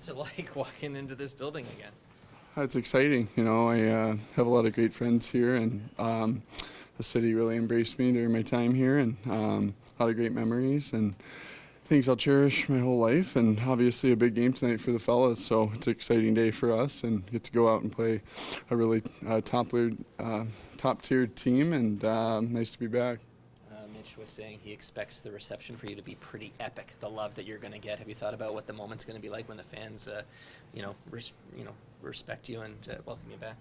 What's it like walking into this building again? It's exciting. I have a lot of great friends here, and the city really embraced me during my time here, and a lot of great memories and things I'll cherish my whole life. And obviously a big game tonight for the fellas, so it's an exciting day for us, and get to go out and play a really top-tiered team, and nice to be back. Mitch was saying he expects the reception for you to be pretty epic. The love that you're going to get. Have you thought about what the moment's going to be like when the fans, respect you and welcome you back?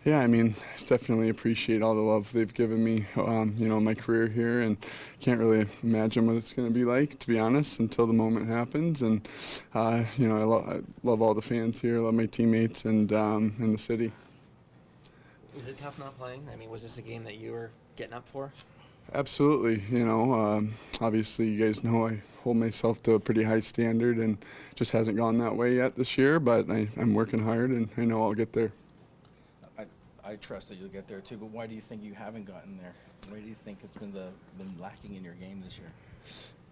Yeah, I mean, definitely appreciate all the love they've given me, my career here, and can't really imagine what it's going to be like, to be honest, until the moment happens. And I love all the fans here, I love my teammates, and the city. Was it tough not playing? I mean, was this a game that you were getting up for? Absolutely. Obviously you guys know I hold myself to a pretty high standard, and just hasn't gone that way yet this year, but I'm working hard, and I know I'll get there. I trust that you'll get there too, but why do you think you haven't gotten there? Why do you think it's been lacking in your game this year?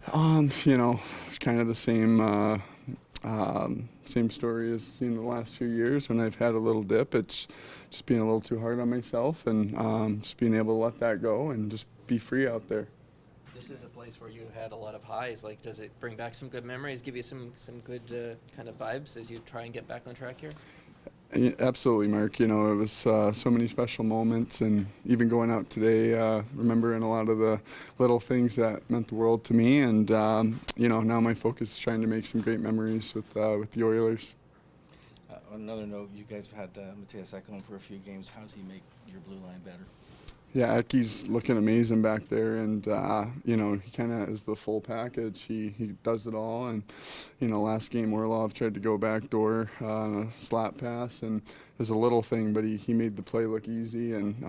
It's kind of the same story as the last few years when I've had a little dip. It's just being a little too hard on myself, and just being able to let that go and just be free out there. This is a place where you had a lot of highs. Like, does it bring back some good memories, give you some good kind of vibes as you try and get back on track here? Absolutely, Mark. It was so many special moments, and even going out today, remembering a lot of the little things that meant the world to me. And now my focus is trying to make some great memories with the Oilers. On another note, you guys have had Matthias Ekholm for a few games. How does he make your blue line better? Yeah, Eki's looking amazing back there, and he kind of is the full package. He does it all, and last game Orlov tried to go backdoor on a slap pass, and it was a little thing, but he made the play look easy, and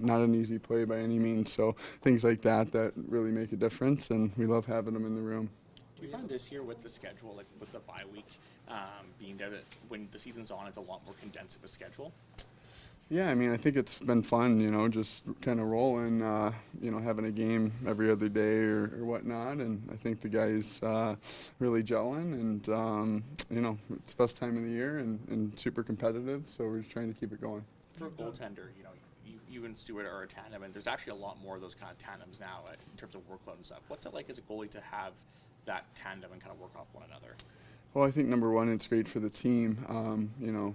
not an easy play by any means. So things like that really make a difference, and we love having them in the room. Do you find this year with the schedule, like with the bye week, being that when the season's on, it's a lot more condensed of a schedule? Yeah, I mean, I think it's been fun, just kind of rolling, having a game every other day or whatnot. And I think the guys really gelling, and, it's the best time of the year and super competitive, so we're just trying to keep it going. For a goaltender, you and Stewart are a tandem, and there's actually a lot more of those kind of tandems now in terms of workload and stuff. What's it like as a goalie to have that tandem and kind of work off one another? Well, I think number one, it's great for the team,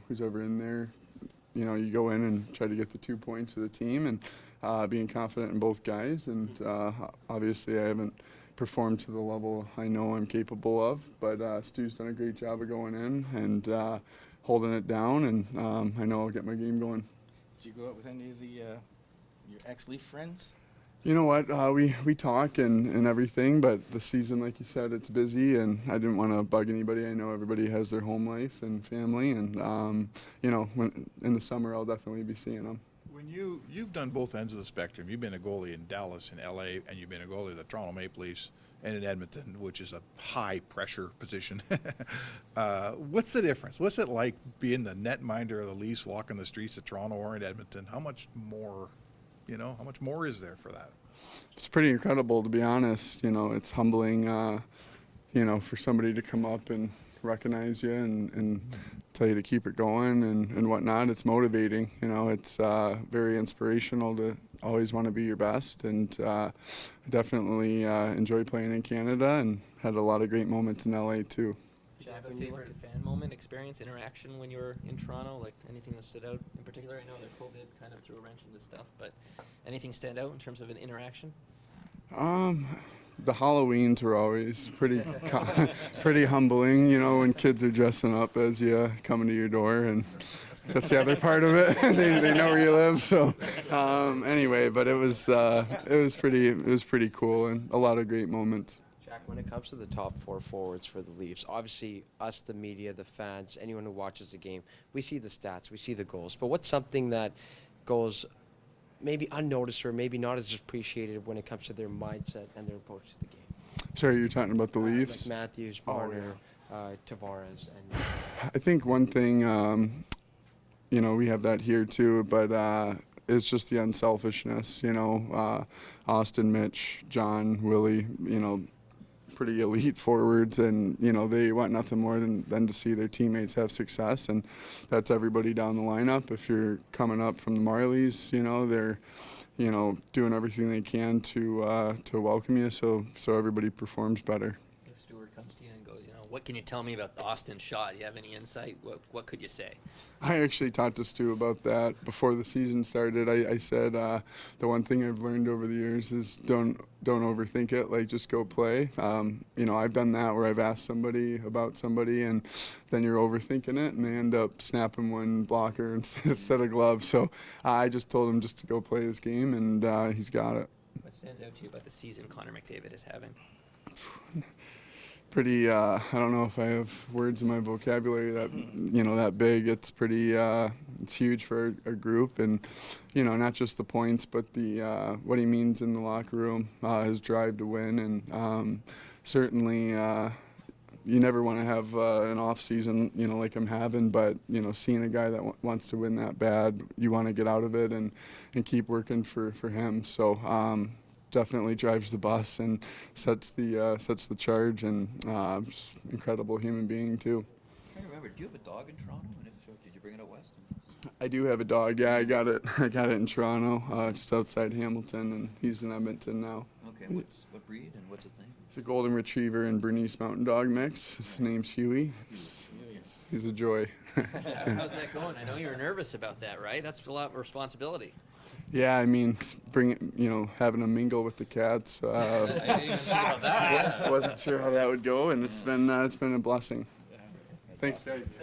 who's ever in there. You go in and try to get the 2 points for the team, and being confident in both guys. And obviously I haven't performed to the level I know I'm capable of, but Stu's done a great job of going in and holding it down, and I know I'll get my game going. Did you go out with any of your ex-Leaf friends? You know what, we talk and everything, but the season, like you said, it's busy, and I didn't want to bug anybody. I know everybody has their home life and family, and when in the summer I'll definitely be seeing them. When you've done both ends of the spectrum, you've been a goalie in Dallas and LA, and you've been a goalie of the Toronto Maple Leafs and in Edmonton, which is a high pressure position. What's the difference? What's it like being the netminder of the Leafs, walking the streets of Toronto or in Edmonton? How much more is there for that? It's pretty incredible, to be honest. It's humbling, for somebody to come up and recognize you and tell you to keep it going and whatnot. It's motivating. It's very inspirational to always want to be your best. And I definitely enjoy playing in Canada and had a lot of great moments in LA too. Did you have a favorite fan moment, experience, interaction when you were in Toronto? Like anything that stood out in particular? I know that COVID kind of threw a wrench into stuff, but anything stand out in terms of an interaction? The Halloweens were always pretty humbling, when kids are dressing up as you coming to your door, and that's the other part of it. they know where you live, so anyway, but it was pretty cool and a lot of great moments. When it comes to the top four forwards for the Leafs, obviously us, the media, the fans, anyone who watches the game, we see the stats, we see the goals. But what's something that goes maybe unnoticed or maybe not as appreciated when it comes to their mindset and their approach to the game? Sorry, you're talking about the Leafs? Like Matthews, Marner, Tavares. And I think one thing, we have that here too, but it's just the unselfishness, Austin, Mitch, John, Willie, pretty elite forwards, and they want nothing more than to see their teammates have success, and that's everybody down the lineup. If you're coming up from the Marlies, they're doing everything they can to welcome you, so everybody performs better. If Stuart comes to you and goes, what can you tell me about the Austin shot? Do you have any insight? What could you say? I actually talked to Stu about that before the season started. I said the one thing I've learned over the years is don't overthink it. Like, just go play. I've done that where I've asked somebody about somebody and then you're overthinking it and they end up snapping one blocker instead of gloves. So I just told him just to go play his game, and he's got it. What stands out to you about the season Connor McDavid is having? Pretty, I don't know if I have words in my vocabulary that big. It's pretty, it's huge for a group, and not just the points, but the what he means in the locker room, his drive to win, and certainly you never want to have an off season, like I'm having, but seeing a guy that wants to win that bad, you want to get out of it and keep working for him. So. Definitely drives the bus and sets the charge, and just incredible human being too. I remember. Do you have a dog in Toronto? And if so, did you bring it out west? I do have a dog. Yeah, I got it in Toronto, just outside Hamilton, and he's in Edmonton now. Okay. What breed and what's his name? It's a golden retriever and Bernese Mountain Dog mix. His name's Huey. He's a joy. How's that going? I know you were nervous about that, right? That's a lot of responsibility. Yeah, I mean, having a mingle with the cats. I didn't even think about that. Wasn't sure how that would go, and it's been a blessing. Thanks, guys.